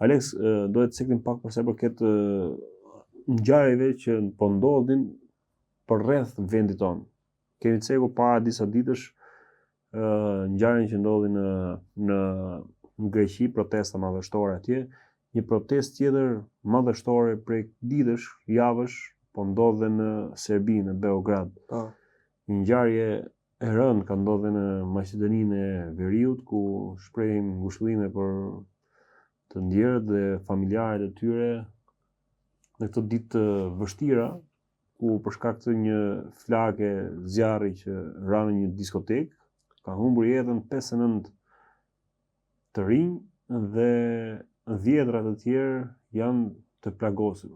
Alex, duhet të siklim pak përse përket ngjarjeve që po ndodhin për rreth vendit tonë. Kemi cekur para disa ditësh ngjarjen që ndodhi në Greqi, protesta madhështore atje. Një protestë tjetër madhështore prej ditësh, javësh, po ndodhe në Serbi, në Beograd. Një ngjarje e rëndë ka ndodhe në Maqedoninë e Veriut, ku shprehin ngushëllime për të ndjerët dhe familjarët e tyre në këto ditë të vështira, ku për shkak të një flake zjarri që ra në një diskotekë, ka humbur jetën 59 të rinj dhe 10 të tjerë janë të plagosur.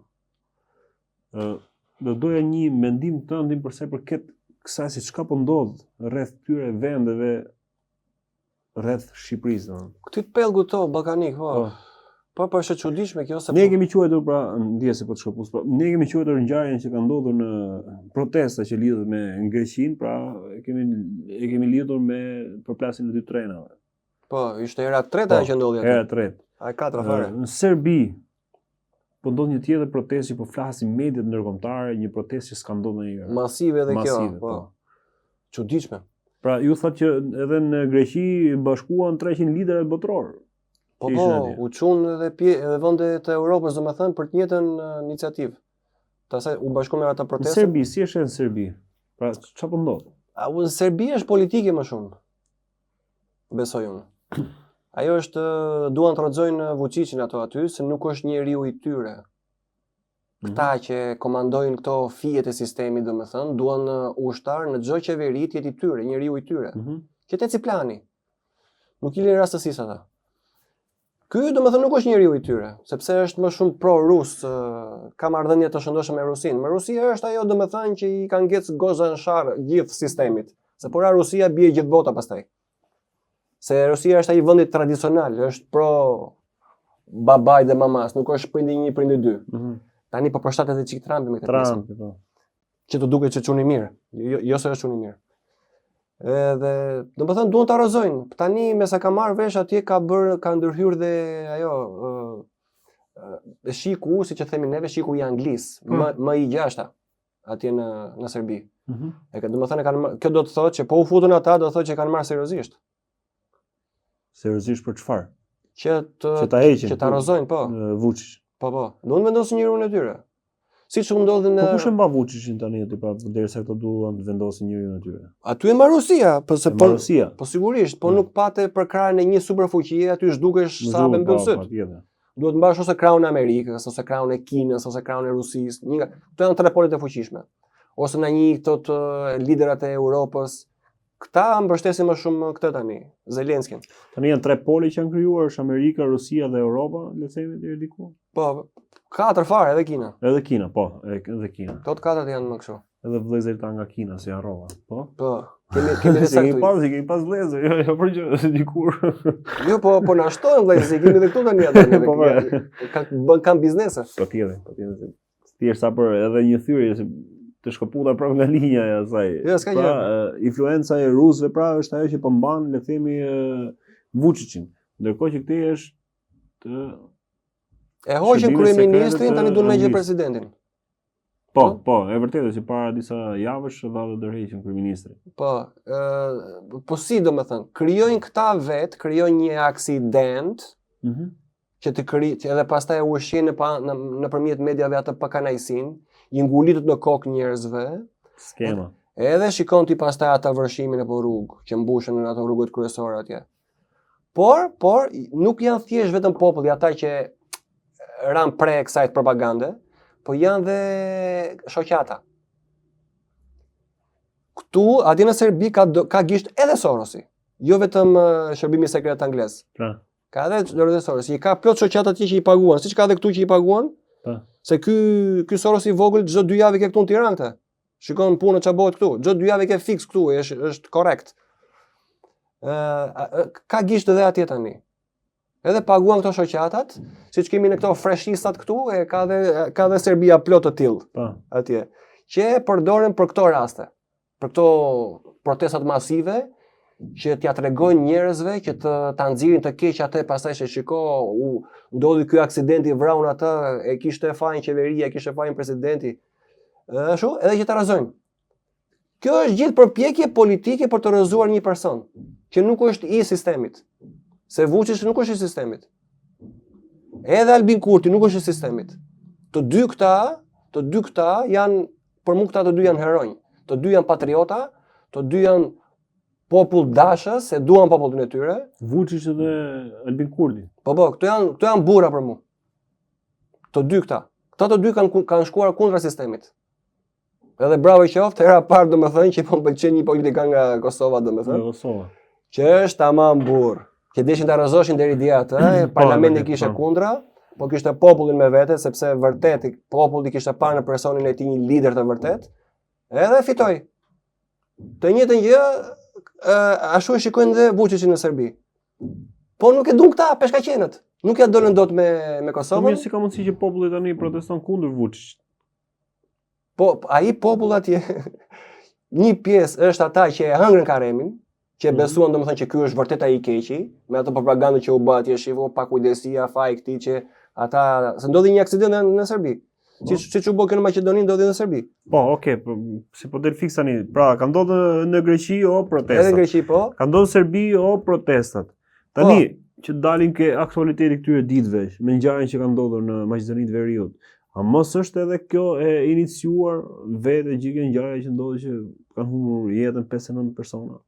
Do doja një mendim tënd përse përket kësaj se çka po ndodh rreth këtyre vendeve rreth Shqipërisë. Këty pellgu to ballkanik, po është e çuditshme kjo se ne kemi quajtur pra ndjesi po të shkopus, ne kemi quajtur ngjarjen që ka ndodhur në protesta që lidhet me Greqinë, pra e kemi lidhur me përplasjen e dy trenave. Po, ishte era e treta që ndodhi aty. Era e tretë. Ai katra fare. Në Serbi po ndodh një tjetër protestë që po flasin mediat ndërkombëtare, një protestë që s'ka ndodhur ndonjëherë. Masive edhe kjo, po. Çuditshme. Pra ju thotë që edhe në Greqi bashkuan 300 liderë botëror. Po, u çun edhe vendet e Europës, domethënë, për të njëjtën iniciativë. Pastaj u bashkuan me ata protestë. Në Serbi, si është në Serbi? Pra çfarë po ndodh? Në Serbi është politike më shumë. Besoj unë. Ajo është duan të rrëzojnë Vučićin ato aty, se nuk është njeriu i tyre. Këta që komandojnë këto fijet e sistemit, domethënë, duan ushtar në çdo qeveri të jetë i tyre, njeriu i tyre. Që të plani. Nuk i lë rastësisë ata. Ky domethënë nuk është njeriu i tyre, sepse është më shumë pro-rus, ka marrëdhënie të shëndoshme me Rusinë. Me Rusia është ajo domethënë që i ka ngec goza në sharr gjithë sistemit. Se pora Rusia bie gjithë bota pastaj. Se Rusia është ai vendi tradicional, është pro babaj dhe mamas, nuk është prindi 1, prindi 2. Tani po përshtatet edhe çik Trumpi me këtë Trumpi, po. Që të duket që çuni mirë, jo se është çuni mirë. Edhe domethënë duan ta arrozojnë. Tani me sa ka marrë vesh atje ka ndërhyr dhe ajo shiku, siç e themi neve, shiku i Anglis, më i gjashta atje në Serbi. Domethënë kjo do të thotë që po u futën ata, do të thotë që kanë marrë seriozisht. Seriozisht për çfarë? Që ta heqin. Që ta arrozojnë, po. Vučić. Po. Duan vendosin njeriun e tyre. Siç u ndodhi në. Po kush e mba Vučićin tani aty pra derisa këto duan të vendosin njeriun e tyre? Aty e mba Rusia, pse po. Rusia. Po sigurisht, po nuk pate për krahun e një superfuqie, aty zhdukesh sa me mbyll syt. Duhet të mbash ose krahun e Amerikës, ose krahun e Kinës, ose krahun e Rusisë, këto janë tre polet e fuqishme. Ose në një këto liderat e Europës. Këta mbështesin më shumë këtë tani, Zelenskin. Tani janë tre poli që janë krijuar, është Amerika, Rusia dhe Europa, le të themi deri diku. Po, 4 fare edhe Kina. Edhe Kina, po, edhe Kina. Tot 4 janë më kështu. Edhe vëllezërit nga Kina si harrova, po. Po, kemi disa këtu. Kemi pas vëllezër, jo për gjë dikur. Jo, po na shtojnë vëllezër, kemi edhe këtu tani atë. Kanë biznese. Po tjetër. Thjesht sa për edhe një thyrje të shkëputar prapë nga linja e asaj. Jo, s'ka gjë. Influenca e rusëve pra është ajo që po mban, le të themi, Vučićin. Ndërkohë që këtej është e hoqën kryeministrin, tani duan me gjë presidentin. Po, e vërtetë që para disa javësh dha të dërheqën kryeministrin. Po si domethënë, krijojnë këta krijojnë një aksident që edhe pastaj u ushqen nëpërmjet mediave atë pakanajsin. I ngulitët në kokë njerëzve. Skema. Edhe shikon ti pastaj ata vërshimin apo rrugë që mbushen në ato rrugët kryesore atje. Por nuk janë thjesht vetëm populli ata që ran pre kësaj propagande, po janë dhe shoqata. Këtu, atje në Serbi ka gisht edhe Sorosi, jo vetëm shërbimi sekret anglez. Ka edhe Sorosi, ka plot shoqata atje që i paguan, siç ka edhe këtu që i paguan. Se ky Soros i vogël çdo 2 javë ke këtu në Tiranë këtë. Shikon punën ç'a bëhet këtu. Çdo 2 javë ke fiks këtu, është korrekt. Ka gisht edhe atje tani. Edhe paguan këto shoqatat, siç kemi në këto freshistat këtu, ka dhe Serbia plot të tillë atje, që përdoren për këto raste. Për këto protestat masive që t'ja tregojnë njerëzve që ta nxirrin të keq atë pastaj se shiko ndodhi ky aksidenti vraun atë, e kishte fajin qeveria, e kishte fajin presidenti. Ashtu, edhe që ta rrezojnë. Kjo është gjithë përpjekje politike për të rrëzuar një person që nuk është i sistemit. Se Vučić nuk është i sistemit. Edhe Albin Kurti nuk është i sistemit. Të dy këta janë, për mua këta të dy janë heronj. Të dy janë patriota, të dy janë popull dashës, se duan popullin e tyre. Vučić dhe Albin Kurti. Po, këto janë burra për mua. Të dy këta. Këta të dy kanë shkuar kundra sistemit. Edhe bravo i qoftë, hera parë domethënë që po m'pëlqen një politikan nga Kosova domethënë. Kosova. Që është tamam burr. Që deshin ta rrezoshin deri dia atë, parlamenti kishte kundra, po kishte popullin me vete, sepse vërtet populli kishte parë në personin e tij një lider të vërtet, edhe fitoi. Të njëjtën gjë, ashtu e shikojnë dhe Vučićin në Serbi. Po nuk e duan këta peshkaqenët. Nuk ja dolën dot me Kosovën. Po si ka mundësi që populli tani proteston kundër Vučićit? Po ai popull atje një pjesë është ata që e hëngrën Karemin, që besuan domethënë që ky është vërtet ai i keqi, me atë propagandën që u bë atje, shivo pa kujdesia, faji këtij që ata se ndodhi një aksident në Serbi. Siç u bë në Maqedoni, ndodhi në Serbi. Po, okay, si po del fiks tani. Pra, ka ndodhur në Greqi o protestat. Edhe në Greqi po. Ka ndodhur në Serbi o protestat. Tani që dalin ke aktualiteti këtyre ditëve, me ngjarjen që ka ndodhur në Maqedoninë të Veriut. A mos është edhe kjo e iniciuar vetë gjithë ngjarja që ndodhi që kanë humbur jetën 59 persona?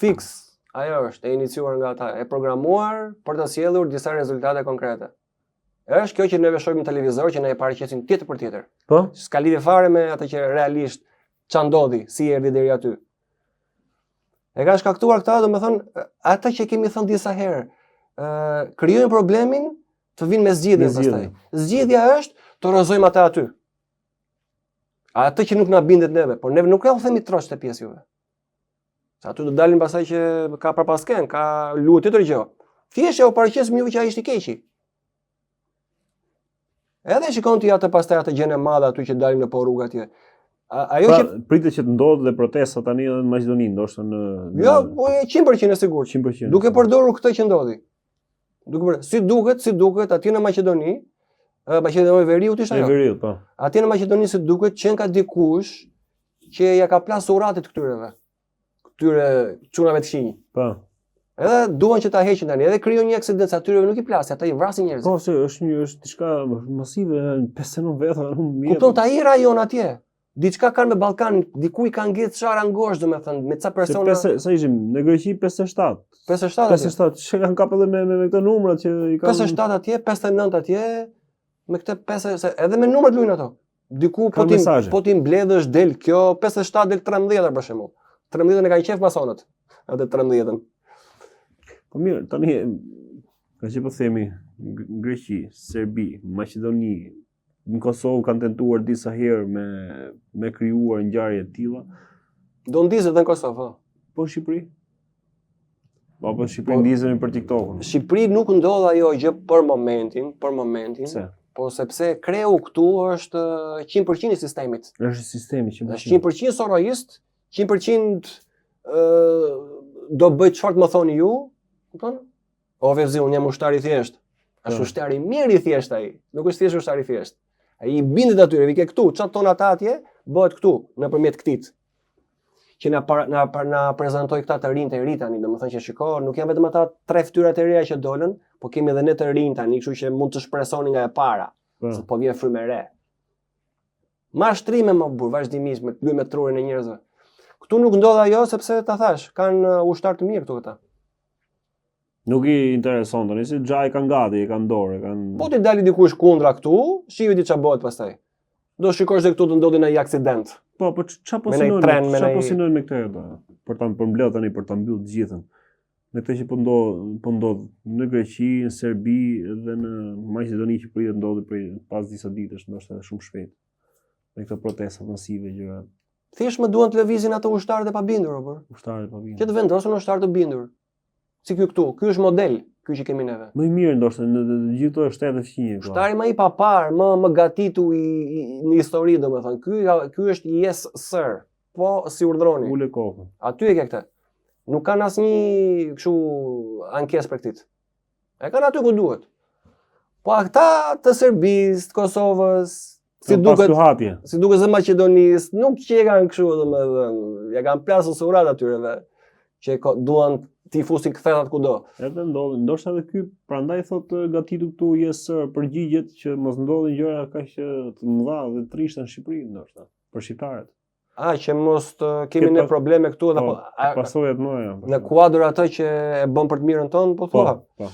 Fiks, ajo është e iniciuar nga ata, e programuar për të sjellur disa rezultate konkrete. Është kjo që neve shohim në televizor që ne e paraqesim tjetër për tjetër. Po? S'ka lidhje fare me atë që realisht ç'a ndodhi, si erdhi deri aty. E kanë shkaktuar këta, domethënë, ata që kemi thënë disa herë, krijojnë problemin të vinë me zgjidhje pastaj. Zgjidhja është të rrezojmë ata aty. Atë që nuk na bindet neve, por neve nuk ja u themi trosh te pjesë juve. Sa aty do dalin pastaj që ka parapasken, ka luhet tjetër gjë. Thjesht u paraqesim juve që ai ishte i keqi. Edhe shikon ti atë pastaj atë gjën e madhe aty që dalin në po rrugë atje. Ajo që pritet që të ndodhë dhe protesta tani edhe në Maqedoni, ndoshta në Jo, po 100% e sigurt. 100%. Duke përdorur këtë që ndodhi. Si duket atje në Maqedoni, Maqedoni e Veriut ishte ajo. E Veriut, po. Atje në Maqedoni si duket që ka dikush që ja ka plas uratit këtyre çunave të qinj. Po. Edhe duan që ta heqin tani, edhe krijojnë një aksident atyre nuk i plas, ata i vrasin njerëz. Po, është diçka masive, 59 veta, nuk Kupton ta i rajon atje. Diçka kanë me Ballkan, diku i kanë gjetur çfarë angosht, domethënë, me ca persona. Sa ishim në Greqi 57. 57 që kanë kapë edhe me këto numrat që i kanë 57 atje, 59 atje, me këtë 50 edhe me numrat luajnë ato. Diku po ti mbledhësh del kjo 57 del 13 për shembull. 13 e kanë qef masonët. Atë 13-ën. Po mirë, tani që po themi Greqi, Serbi, Maqedoni, në Kosovë kanë tentuar disa herë me krijuar ngjarje të tilla. Do ndizet edhe në Kosovë. Po Shqipëri? Po Shqipëri ndizemi për TikTokun. Shqipëri nuk ndodh ajo gjë për momentin. Pse? Po sepse kreu këtu është 100% i sistemit. Është sistemi 100%. Është 100% soroist, 100% do bëj çfarë të më thoni ju, kupton? O vezi, unë jam ushtar i thjesht. Është ushtar i mirë i thjesht ai. Nuk është thjesht ushtar i thjesht. Ai i bindet atyre, vi ke këtu, çfarë ton ata atje, bëhet këtu nëpërmjet këtit. Që na prezantoi këta të ri tani, domethënë që shiko, nuk janë vetëm ata 3 fytyrat e reja që dolën, po kemi edhe ne të rinj tani, kështu që mund të shpresoni nga e para, se po vjen frymë e re. Mashtrime më burr, vazhdimisht me trurin e njerëzve. Këtu nuk ndodh ajo sepse ta thash, kanë ushtar të mirë këtu këta. Nuk i intereson tani, si xhai kanë gati, kanë dorë, kanë. Po ti dali dikush kundra këtu, shivi di ç'a bëhet pastaj. Do shikosh se këtu të ndodhi një aksident. Po ç'a po synojnë me këtë ato? Për ta përmbledh tani, për ta mbyllë të gjithën. Me këtë që po ndodh në Greqi, në Serbi dhe në Maqedoni që pritet ndodhi pas disa ditësh, ndoshta shumë shpejt. Me këto protesta masive gjëra. Thjesht më duan të lëvizin ato ushtarët e pabindur apo? Ushtarët e pabindur. Që të vendosen ushtarë të bindur. Si ky këtu, ky është model, ky që kemi neve. Më i mirë ndoshta në gjithë këto shtete fqinje. Ushtari më i papar, më gatitu në histori domethënë. Ky është yes sir. Po si urdhroni. Ule kokën. Aty e ke këtë. Nuk kanë asnjë kështu ankesë për këtë. E kanë aty ku duhet. Po ata të Serbisë, të Kosovës, si duket zë Maqedonisë, nuk që e kanë kështu domethënë, ja kanë plasur surat atyreve që duan t'i fusin kthetat kudo. Edhe ndodhin, ndoshta edhe ky prandaj thotë gatitu këtu jesë përgjigjet që mos ndodhin gjëra kaq të mëdha dhe trishta në Shqipëri ndoshta për shqiptarët. Që mos kemi ne probleme këtu edhe pasojat mëdha. Në kuadër atë që e bën për të mirën tonë, po thua. Po.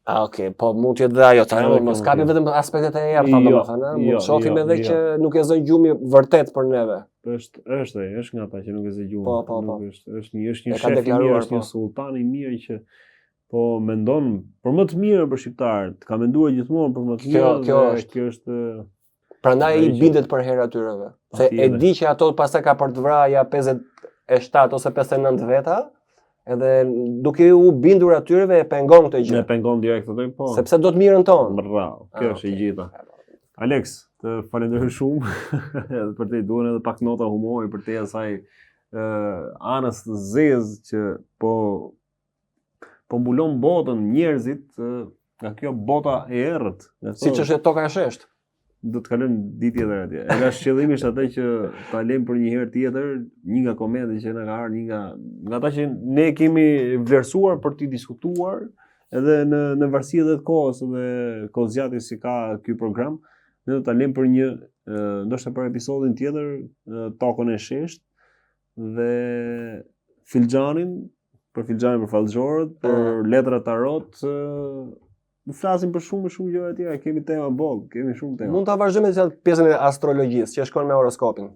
Okay, po mund të jetë dhe ajo, tani mos kapi vetëm aspektet e errta domethënë, mund të shohim edhe që nuk e zë gjumi vërtet për neve. Është nga ata që nuk e zë gjumi. Po. Është një shef i mirë, është një sultan i mirë që po mendon për më të mirë për shqiptarët. Ka menduar gjithmonë për më të mirë. Kjo është prandaj i bindet për herë atyreve. Se e di që ato pastaj ka për të vrarë ja 57 ose 59 veta. Edhe duke u bindur atyreve e pengon këtë gjë. E pengon direkt atë, po. Sepse do të mirën tonë. Bravo. Kjo është e gjitha. Alex, të falenderoj shumë. Edhe për te duhen edhe pak nota humori për te asaj anës të zezë që po mbulon botën njerëzit nga kjo bota e errët. Siç është toka e sheshtë. Do të kalojmë ditë tjetër atje. Nga shqyllimisht atë që ta lejmë për një herë tjetër, një nga komentet që na ka ardhur, nga ata që ne kemi vlerësuar për të diskutuar, edhe në varësi edhe të kohës dhe kohës gjatë si ka ky program, ne do ta lejmë për një ndoshta për episodin tjetër, tokën e sheshtë dhe filxhanin për fallxhorët, për letrat tarot. Në flasim për shumë gjëra tjera, kemi tema boll, kemi shumë tema. Mund ta vazhdojmë me pjesën e astrologjisë që shkon me horoskopin.